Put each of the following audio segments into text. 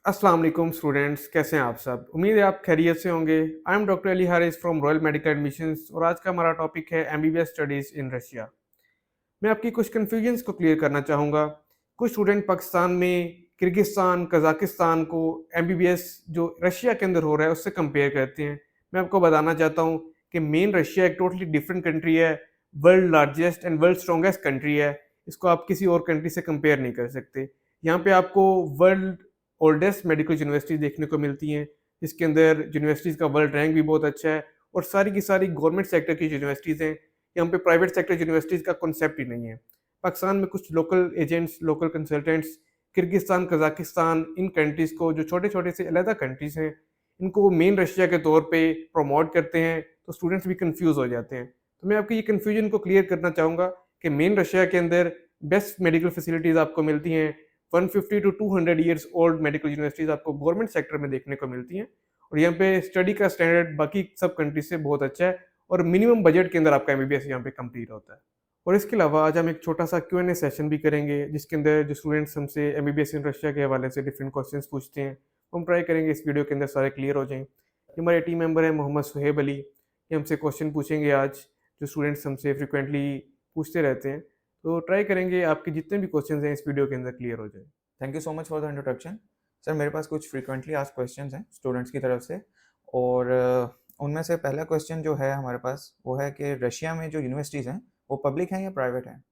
अस्सलाम वालेकुम स्टूडेंट्स, कैसे हैं आप सब? उम्मीद है आप खैरियत से होंगे। I am doctor Ali Haris from royal medical admissions और आज का हमारा टॉपिक है एमबीबीएस स्टडीज़ इन रशिया। मैं आपकी कुछ कन्फ्यूजन्स को क्लियर करना चाहूँगा। कुछ स्टूडेंट पाकिस्तान में किर्गिस्तान, कज़ाकिस्तान को एमबीबीएस जो रशिया के अंदर हो रहा है उससे कंपेयर करते हैं। मैं आपको बताना चाहता हूँ कि मेन रशिया एक टोटली डिफरेंट कंट्री है, world largest and world strongest country है। इसको आप किसी और कंट्री से कंपेयर नहीं कर सकते। यहाँ पे आपको वर्ल्ड ओल्डेस्ट मेडिकल यूनिवर्सिटीज़ देखने को मिलती हैं, जिसके अंदर यूनिवर्सिटीज़ का वर्ल्ड रैंक भी बहुत अच्छा है और सारी की सारी गवर्नमेंट सेक्टर की यूनिवर्सिटीज़ हैं। यहाँ पे प्राइवेट सेक्टर यूनिवर्सिटीज़ का कॉन्सेप्ट ही नहीं है। पाकिस्तान में कुछ local agents, local consultants Kyrgyzstan, Kazakhstan इन कंट्रीज़ को जो छोटे-छोटे से अलहदा कंट्रीज़ हैं, इनको मेन रशिया के तौर पे प्रमोट करते हैं, तो स्टूडेंट्स भी कन्फ्यूज़ हो जाते हैं। तो मैं आपकी ये कन्फ्यूजन को क्लियर करना चाहूँगा कि मेन रशिया के अंदर बेस्ट मेडिकल फैसिलिटीज़ आपको मिलती हैं। 150 to 200 years old medical universities आपको गवर्नमेंट सेक्टर में देखने को मिलती हैं और यहाँ पे स्टडी का स्टैंडर्ड बाकी सब कंट्रीज से बहुत अच्छा है और मिनिमम बजट के अंदर आपका एमबीबीएस यहाँ पे कंप्लीट होता है। और इसके अलावा आज हम एक छोटा सा क्यू&ए सेशन भी करेंगे जिसके अंदर जो स्टूडेंट्स हमसे एमबीबीएस इन रशिया के हवाले से डिफरेंट क्वेश्चंस पूछते हैं, हम ट्राई करेंगे इस वीडियो के अंदर सारे क्लियर हो जाएं। ये हमारे टीम मेंबर है मोहम्मद सुहेब अली, ये हमसे क्वेश्चन पूछेंगे आज जो स्टूडेंट्स हमसे फ्रिक्वेंटली पूछते रहते हैं। तो ट्राई करेंगे आपके जितने भी क्वेश्चन हैं इस वीडियो के अंदर क्लियर हो जाए। Thank you so much for the introduction. Sir, मेरे पास कुछ फ्रीक्वेंटली आस्क्ड क्वेश्चंस हैं स्टूडेंट्स की तरफ से और उनमें से पहला क्वेश्चन जो है हमारे पास वो है कि रशिया में जो यूनिवर्सिटीज़ हैं वो पब्लिक हैं या प्राइवेट हैं?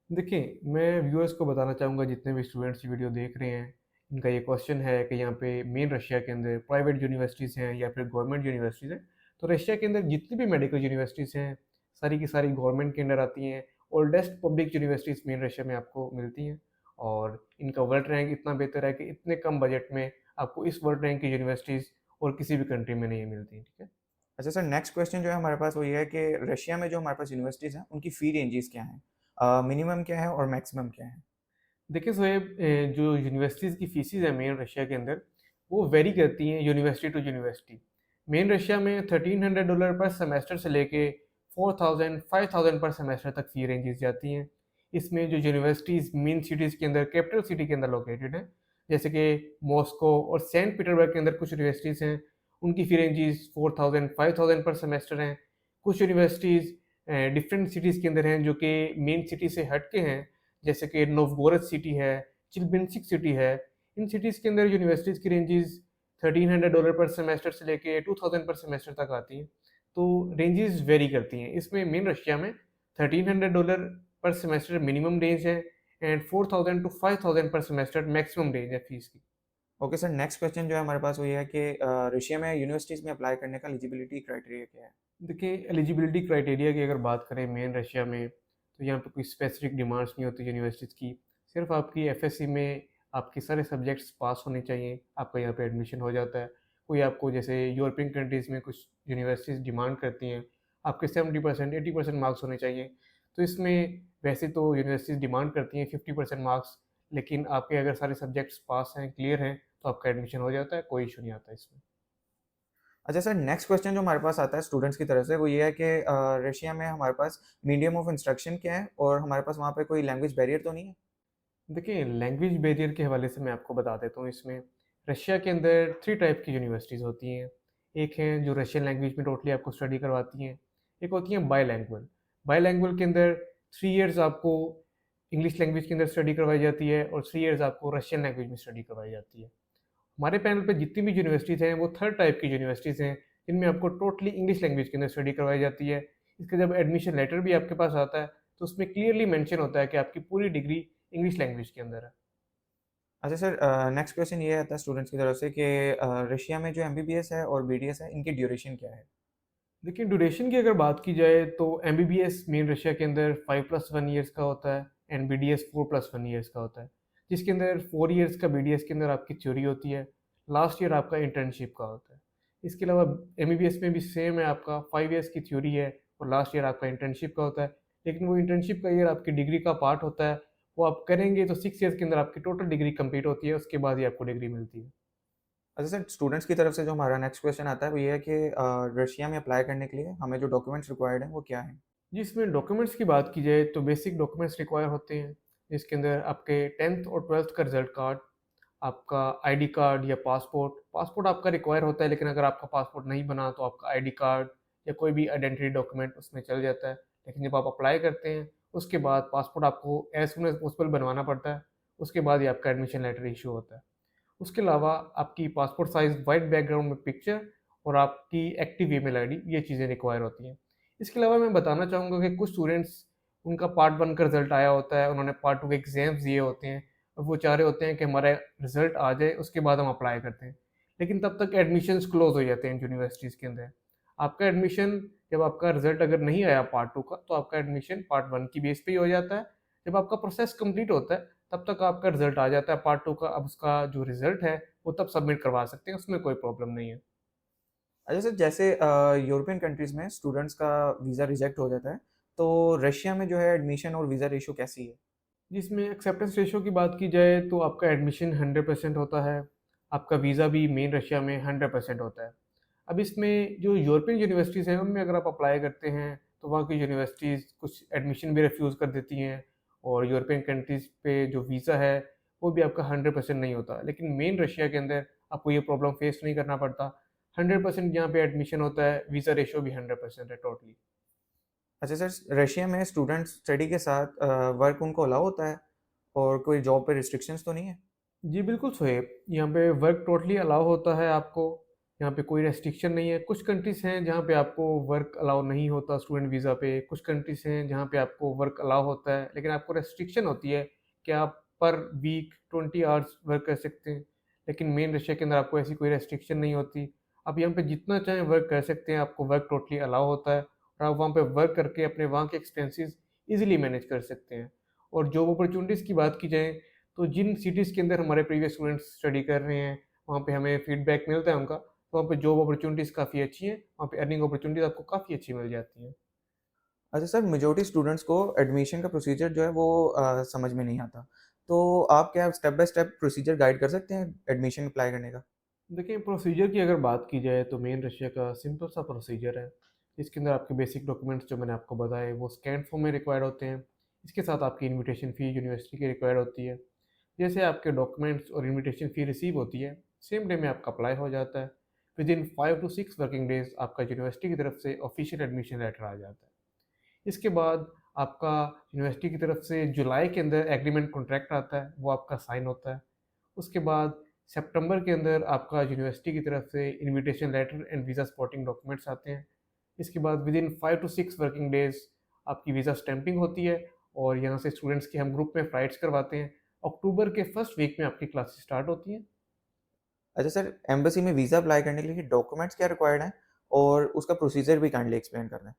देखिए, मैं व्यूअर्स को बताना चाहूँगा जितने भी स्टूडेंट्स ये वीडियो देख रहे हैं, इनका ये क्वेश्चन है कि यहाँ पे मेन रशिया के अंदर प्राइवेट यूनिवर्सिटीज़ हैं या फिर गवर्नमेंट यूनिवर्सिटीज़ हैं। तो रशिया के अंदर जितनी भी मेडिकल यूनिवर्सिटीज़ हैं, सारी की सारी गवर्नमेंट के अंडर आती हैं। Oldest public universities main Russia में आपको मिलती हैं और इनका वर्ल्ड रैंक इतना बेहतर है कि इतने कम बजट में आपको इस वर्ल्ड रैंक की यूनिवर्सिटीज़ और किसी भी कंट्री में नहीं मिलती, ठीक है? अच्छा सर, नेक्स्ट क्वेश्चन जो है हमारे पास वो ये है कि रशिया में जो हमारे पास यूनिवर्सिटीज़ हैं उनकी फ़ी रेंजेस क्या हैं? मिनिमम क्या है और मैक्सिमम क्या है? देखिए सोएब, जो यूनिवर्सिटीज़ की फ़ीसेस हैं मेन रशिया के अंदर, वो वेरी करती हैं university to university. Main Russia में $1300 पर सेमेस्टर से लेके 4000 5000 पर सेमेस्टर तक फ़ी रेंजेस जाती हैं। इसमें जो यूनिवर्सिटीज़ मेन सिटीज़ के अंदर कैपिटल सिटी के अंदर लोकेटेड हैं, जैसे कि मॉस्को और सेंट पीटर्सबर्ग के अंदर कुछ यूनिवर्सिटीज़ हैं, उनकी फ़ी रेंजेस 4000 5000 पर सेमेस्टर हैं। कुछ यूनिवर्सिटीज़ डिफरेंट सिटीज़ के अंदर हैं जो कि मेन सिटी से हट के हैं, जैसे कि नोवगोरोड सिटी है, चिल्बिनसिक सिटी है। इन सिटीज़ के अंदर यूनिवर्सिटीज़ की रेंजेस $1300 पर सेमेस्टर से लेके 2000 पर सेमेस्टर तक आती हैं। तो रेंजेस वेरी करती हैं। इसमें मेन रशिया में $1300 पर सेमेस्टर मिनिमम रेंज है एंड 4000 टू 5000 पर सेमेस्टर मैक्सिमम रेंज है फीस की। ओके सर, नेक्स्ट क्वेश्चन जो है हमारे पास वो ये है कि रशिया में यूनिवर्सिटीज़ में अप्लाई करने का एलिजिबिलिटी क्राइटेरिया क्या है? देखिए, एलिजिबिलिटी क्राइटेरिया की अगर बात करें मेन रशिया में, तो यहाँ पे कोई स्पेसिफिक डिमांड्स नहीं होती यूनिवर्सिटीज़ की। सिर्फ आपकी एफएससी में आपके सारे सब्जेक्ट्स पास होने चाहिए, आपका यहाँ पे एडमिशन हो जाता है। कोई आपको जैसे यूरोपियन कंट्रीज़ में कुछ यूनिवर्सिटीज़ डिमांड करती हैं, आपके 70% 80% मार्क्स होने चाहिए। तो इसमें वैसे तो यूनिवर्सिटीज़ डिमांड करती हैं 50% मार्क्स, लेकिन आपके अगर सारे सब्जेक्ट्स पास हैं, क्लियर हैं, तो आपका एडमिशन हो जाता है, कोई इश्यू नहीं आता इसमें। अच्छा सर, नेक्स्ट क्वेश्चन जो हमारे पास आता है स्टूडेंट्स की तरफ से वो ये है कि रशिया में हमारे पास मीडियम ऑफ इंस्ट्रक्शन क्या है और हमारे पास वहाँ पे कोई लैंग्वेज बैरियर तो नहीं है? देखिए, लैंग्वेज बैरियर के हवाले से मैं आपको बता देता हूँ इसमें। रशिया के अंदर 3 टाइप की यूनिवर्सिटीज़ होती हैं। एक हैं जो रशियन लैंग्वेज में टोटली आपको स्टडी करवाती हैं। एक होती हैं बाइलैंग्युअल। बाइलैंग्युअल के अंदर 3 इयर्स आपको इंग्लिश लैंग्वेज के अंदर स्टडी करवाई जाती है और 3 इयर्स आपको रशियन लैंग्वेज में स्टडी करवाई जाती है। हमारे पैनल पे जितनी भी यूनिवर्सिटीज़ हैं वो 3rd टाइप की यूनिवर्सिटीज़ हैं, जिनमें आपको टोटली इंग्लिश लैंग्वेज के अंदर स्टडी करवाई जाती है। इसका जब एडमिशन लेटर भी आपके पास आता है, तो उसमें क्लियरली मेंशन होता है कि आपकी पूरी डिग्री इंग्लिश लैंग्वेज के अंदर है। अच्छा सर, नेक्स्ट क्वेश्चन ये आता है स्टूडेंट्स की तरफ से कि रशिया में जो एमबीबीएस है और बीडीएस है इनकी ड्यूरेशन क्या है? देखिए, ड्यूरेशन की अगर बात की जाए तो एमबीबीएस मेन रशिया के अंदर 5+1 ईयर्स का होता है एंड बीडीएस 4+1 ईयर्स का होता है, जिसके अंदर 4 ईयर्स का बीडीएस के अंदर आपकी थ्योरी होती है, लास्ट ईयर आपका इंटर्नशिप का होता है। इसके अलावा एमबीबीएस में भी सेम है, आपका 5 ईयर्स की थ्योरी है और लास्ट ईयर आपका इंटर्नशिप का होता है, लेकिन वो इंटर्नशिप का ईयर आपकी डिग्री का पार्ट होता है। वो आप करेंगे तो 6 ईयर्स के अंदर आपकी टोटल डिग्री कंप्लीट होती है, उसके बाद ही आपको डिग्री मिलती है। अच्छा सर, स्टूडेंट्स की तरफ से जो हमारा नेक्स्ट क्वेश्चन आता है वो ये है कि रशिया में अप्लाई करने के लिए हमें जो डॉक्यूमेंट्स रिक्वायर्ड हैं वो क्या हैं? जिसमें डॉक्यूमेंट्स की बात की जाए तो बेसिक डॉक्यूमेंट्स रिक्वायर होते हैं, जिसके अंदर आपके 10th और 12th का रिजल्ट कार्ड, आपका आईडी कार्ड या पासपोर्ट। पासपोर्ट आपका रिक्वायर होता है, लेकिन अगर आपका पासपोर्ट नहीं बना तो आपका आईडी कार्ड या कोई भी आइडेंटिटी डॉक्यूमेंट उसमें चल जाता है। लेकिन जब आप अप्लाई करते हैं उसके बाद पासपोर्ट आपको एज़ सून एज़ पॉसिबल बनवाना पड़ता है, उसके बाद ही आपका एडमिशन लेटर इश्यू होता है। उसके अलावा आपकी पासपोर्ट साइज़ वाइट बैकग्राउंड में पिक्चर और आपकी एक्टिव ईमेल आईडी, ये चीज़ें रिक्वायर होती हैं। इसके अलावा मैं बताना चाहूँगा कि कुछ स्टूडेंट्स, उनका पार्ट 1 का रिज़ल्ट आया होता है, उन्होंने पार्ट 2 के एग्ज़ाम्स दिए होते हैं और वो चाह रहे होते हैं कि हमारा रिज़ल्ट आ जाए, उसके बाद हम अप्लाई करते हैं। लेकिन तब तक एडमिशन्स क्लोज़ हो जाते हैं यूनिवर्सिटीज़ के अंदर। आपका एडमिशन, जब आपका रिज़ल्ट अगर नहीं आया पार्ट 2 का, तो आपका एडमिशन पार्ट 1 की बेस पे ही हो जाता है। जब आपका प्रोसेस कंप्लीट होता है, तब तक आपका रिज़ल्ट आ जाता है पार्ट 2 का। अब उसका जो रिज़ल्ट है, वो तब सबमिट करवा सकते हैं, उसमें कोई प्रॉब्लम नहीं है। अच्छा सर, जैसे यूरोपियन कंट्रीज़ में स्टूडेंट्स का वीज़ा रिजेक्ट हो जाता है, तो रशिया में जो है एडमिशन और वीज़ा रेशियो कैसी है? जिसमें एक्सेप्टेंस रेशियो की बात की जाए तो आपका एडमिशन 100% होता है, आपका वीज़ा भी मेन रशिया में 100% होता है। अब इसमें जो यूरोपियन यूनिवर्सिटीज़ हैं, उनमें अगर आप अप्लाई करते हैं, तो वहाँ की यूनिवर्सिटीज़ कुछ एडमिशन भी रिफ्यूज़ कर देती हैं और यूरोपियन कंट्रीज़ पे जो वीज़ा है, वो भी आपका 100% नहीं होता। लेकिन मेन रशिया के अंदर आपको ये प्रॉब्लम फेस नहीं करना पड़ता। 100% यहाँ पे एडमिशन होता है, वीज़ा रेशियो भी 100% है टोटली। अच्छा सर, रशिया में स्टूडेंट्स स्टडी के साथ वर्क उनको अलाउ होता है और कोई जॉब पे रिस्ट्रिक्शंस तो नहीं है? जी, बिल्कुल सोहेब, यहाँ पे वर्क टोटली अलाउ होता है आपको, यहाँ पे कोई रेस्ट्रिक्शन नहीं है। कुछ कंट्रीज़ हैं जहाँ पे आपको वर्क अलाउ नहीं होता स्टूडेंट वीज़ा पे, कुछ कंट्रीज़ हैं जहाँ पे आपको वर्क अलाउ होता है, लेकिन आपको रेस्ट्रिक्शन होती है कि आप पर वीक 20 आवर्स वर्क कर सकते हैं। लेकिन मेन रशिया के अंदर आपको ऐसी कोई रेस्ट्रिक्शन नहीं होती। आप यहाँ पे जितना चाहें वर्क कर सकते हैं, आपको वर्क टोटली अलाउ होता है और आप वहाँ पे वर्क करके अपने वहाँ के एक्सपेंसेस ईज़िली मैनेज कर सकते हैं। और जॉब अपॉर्च्युनिटीज़ की बात की जाए, तो जिन सिटीज़ के अंदर हमारे प्रीवियस स्टूडेंट्स स्टडी कर रहे हैं, वहाँ पे हमें फीडबैक मिलता है उनका, तो वहाँ पे जॉब अपॉर्च्युनिटीज़ काफ़ी अच्छी हैं, वहाँ पे अर्निंग अपॉर्च्युनिटीज़ आपको काफ़ी अच्छी मिल जाती हैं। अच्छा सर, मेजॉरिटी स्टूडेंट्स को एडमिशन का प्रोसीजर जो है वो समझ में नहीं आता। तो आप क्या step by step procedure guide कर सकते हैं एडमिशन अप्लाई करने का? देखिए, प्रोसीजर की अगर बात की जाए तो मेन रशिया का सिंपल सा प्रोसीजर है। इसके अंदर आपके बेसिक डॉक्यूमेंट्स जो मैंने आपको बताए वो स्कैन फॉर्म में रिक्वायर्ड होते हैं। इसके साथ आपकी इनविटेशन फ़ी यूनिवर्सिटी की रिक्वायर्ड होती है। जैसे आपके डॉक्यूमेंट्स और इनविटेशन फ़ी रिसीव होती है, सेम डे में आपका अप्लाई हो जाता है। विदिन 5 टू 6 वर्किंग डेज़ आपका यूनिवर्सिटी की तरफ से ऑफिशियल एडमिशन लेटर आ जाता है। इसके बाद आपका यूनिवर्सिटी की तरफ से जुलाई के अंदर एग्रीमेंट कॉन्ट्रैक्ट आता है, वो आपका साइन होता है। उसके बाद सितंबर के अंदर आपका यूनिवर्सिटी की तरफ से invitation letter and visa supporting documents आते हैं। इसके बाद विदिन 5 टू 6 वर्किंग डेज़ आपकी वीज़ा स्टैंपिंग होती है और यहाँ से स्टूडेंट्स की हम ग्रुप में फ़्लाइट्स करवाते हैं। अक्टूबर के फर्स्ट वीक में आपकी क्लासेस स्टार्ट होती हैं। अच्छा सर, एम्बेसी में वीज़ा अप्लाई करने के लिए डॉक्यूमेंट्स क्या रिक्वायर्ड हैं और उसका प्रोसीजर भी काइंडली एक्सप्लेन कर दें?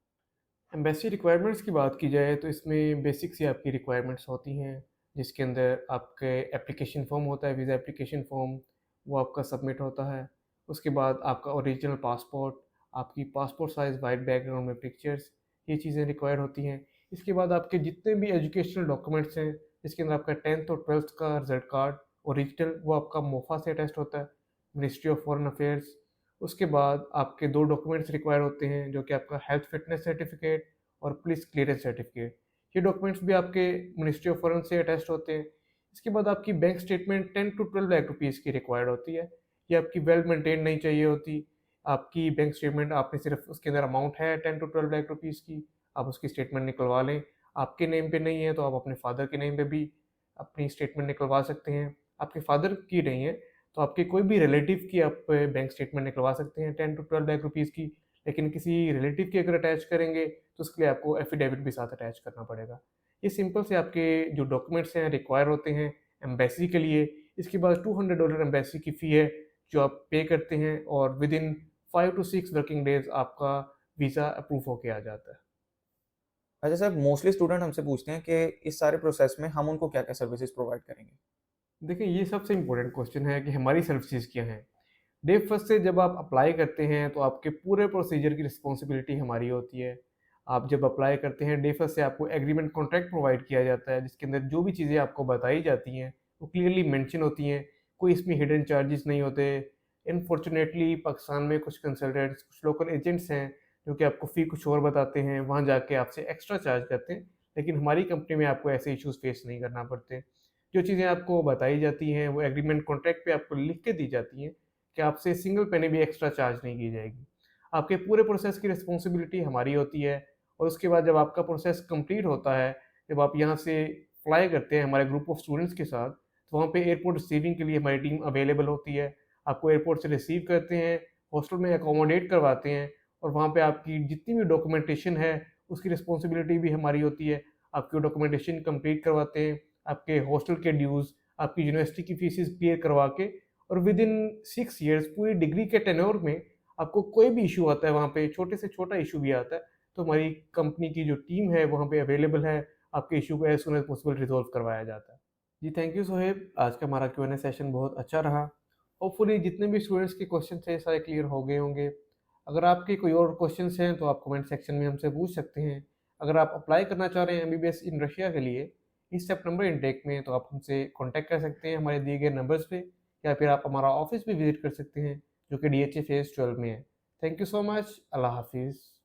एम्बेसी रिक्वायरमेंट्स की बात की जाए तो इसमें बेसिक सी आपकी रिक्वायरमेंट्स होती हैं, जिसके अंदर आपके एप्लीकेशन फ़ॉर्म होता है, वीज़ा एप्लीकेशन फ़ॉर्म, वो आपका सबमिट होता है। उसके बाद आपका ओरिजिनल पासपोर्ट, आपकी पासपोर्ट साइज़ वाइट बैकग्राउंड में पिक्चर्स, ये चीज़ें रिक्वायर्ड होती हैं। इसके बाद आपके जितने भी एजुकेशनल डॉक्यूमेंट्स हैं, जिसके अंदर आपका 10th और 12th का रिज़ल्ट कार्ड ओरिजिनल, वो आपका मोफा से अटैच्ड होता है, मिनिस्ट्री ऑफ फॉरेन अफेयर्स। उसके बाद आपके 2 डॉक्यूमेंट्स रिक्वायर होते हैं, जो कि आपका हेल्थ फिटनेस सर्टिफिकेट और पुलिस क्लियरेंस सर्टिफिकेट। ये डॉक्यूमेंट्स भी आपके मिनिस्ट्री ऑफ फॉरेन से अटैच्ड होते हैं। इसके बाद आपकी bank statement 10 to 12 lakh rupees की रिक्वायर्ड होती है। ये आपकी वेल मेंटेन्ड नहीं चाहिए होती। आपकी बैंक स्टेटमेंट, आपने सिर्फ उसके अंदर अमाउंट है 10 टू 12 लाख रुपीज़ की, आप उसकी स्टेटमेंट निकलवा लें। आपके नेम पे नहीं है तो आप अपने फादर के नेम पे भी अपनी स्टेटमेंट निकलवा सकते हैं। आपके फादर की नहीं है तो आपके कोई भी रिलेटिव की आप बैंक स्टेटमेंट निकलवा सकते हैं 10 टू 12 लाख रुपीज़ की। लेकिन किसी रिलेटिव की अगर अटैच करेंगे तो उसके लिए आपको एफिडेविट भी साथ अटैच करना पड़ेगा। ये सिंपल से आपके जो डॉक्यूमेंट्स हैं रिक्वायर होते हैं एम्बेसी के लिए। इसके बाद $200 एम्बेसी की फ़ी है जो आप पे करते हैं और विदिन 5 टू 6 वर्किंग डेज़ आपका वीज़ा अप्रूव होके आ जाता है। अच्छा सर, मोस्टली स्टूडेंट हमसे पूछते हैं कि इस सारे प्रोसेस में हम उनको क्या-क्या सर्विसेज़ प्रोवाइड करेंगे? देखिए, ये सबसे इम्पोर्टेंट क्वेश्चन है कि हमारी सर्विसेज़ क्या हैं। डे फर्स्ट से जब आप अप्लाई करते हैं तो आपके पूरे प्रोसीजर की रिस्पॉन्सिबिलिटी हमारी होती है। आप जब अप्लाई करते हैं डे फर्स्ट से आपको एग्रीमेंट कॉन्ट्रैक्ट प्रोवाइड किया जाता है, जिसके अंदर जो भी चीज़ें आपको बताई जाती हैं वो क्लियरली मेंशन होती हैं। कोई इसमें हिडन चार्जेस नहीं होते। अनफॉर्चुनेटली पाकिस्तान में कुछ कंसल्टेंट्स, कुछ लोकल एजेंट्स हैं जो कि आपको फ़ी कुछ और बताते हैं, वहाँ जाके आपसे एक्स्ट्रा चार्ज करते हैं। लेकिन हमारी कंपनी में आपको ऐसे इश्यूज़ फेस नहीं करना पड़ते। जो चीज़ें आपको बताई जाती हैं वो एग्रीमेंट कॉन्ट्रैक्ट पे आपको लिख के दी जाती हैं कि आपसे सिंगल पेनी भी एक्स्ट्रा चार्ज नहीं की जाएगी। आपके पूरे प्रोसेस की रिस्पॉन्सिबिलिटी हमारी होती है और उसके बाद जब आपका प्रोसेस कंप्लीट होता है, जब आप यहाँ से फ्लाई करते हैं हमारे ग्रुप ऑफ स्टूडेंट्स के साथ, तो वहाँ पे एयरपोर्ट रिसीविंग के लिए हमारी टीम अवेलेबल होती है। आपको एयरपोर्ट से रिसीव करते हैं, हॉस्टल में अकोमोडेट करवाते हैं और वहाँ पे आपकी जितनी भी डॉक्यूमेंटेशन है, उसकी रिस्पॉन्सिबिलिटी भी हमारी होती है। आपकी डॉक्यूमेंटेशन कंप्लीट करवाते हैं, आपके हॉस्टल के ड्यूज़, आपकी यूनिवर्सिटी की फीसेस क्लियर करवा के और विद इन 6 इयर्स पूरी डिग्री के टेन्योर में आपको कोई भी इश्यू आता है वहाँ पे, छोटे से छोटा इश्यू भी आता है, तो हमारी कंपनी की जो टीम है वहाँ पे अवेलेबल है, आपके इश्यू को as soon as possible resolve करवाया जाता है। जी, थैंक यू सोहेब। आज का हमारा क्यू एंड ए सेशन बहुत अच्छा रहा। होपफुली जितने भी स्टूडेंट्स के क्वेश्चन थे सारे क्लियर हो गए होंगे। अगर आपके कोई और क्वेश्चंस हैं तो आप कमेंट सेक्शन में हमसे पूछ सकते हैं। अगर आप अप्लाई करना चाह रहे हैं एमबीबीएस इन रशिया के लिए इस सितंबर इनटेक में, तो आप हमसे कॉन्टैक्ट कर सकते हैं हमारे दिए गए नंबर्स पे, या फिर आप हमारा ऑफिस भी विजिट कर सकते हैं जो कि डीएचए फेज़ 12 में है। Thank you so much. अल्लाह हाफ़िज़।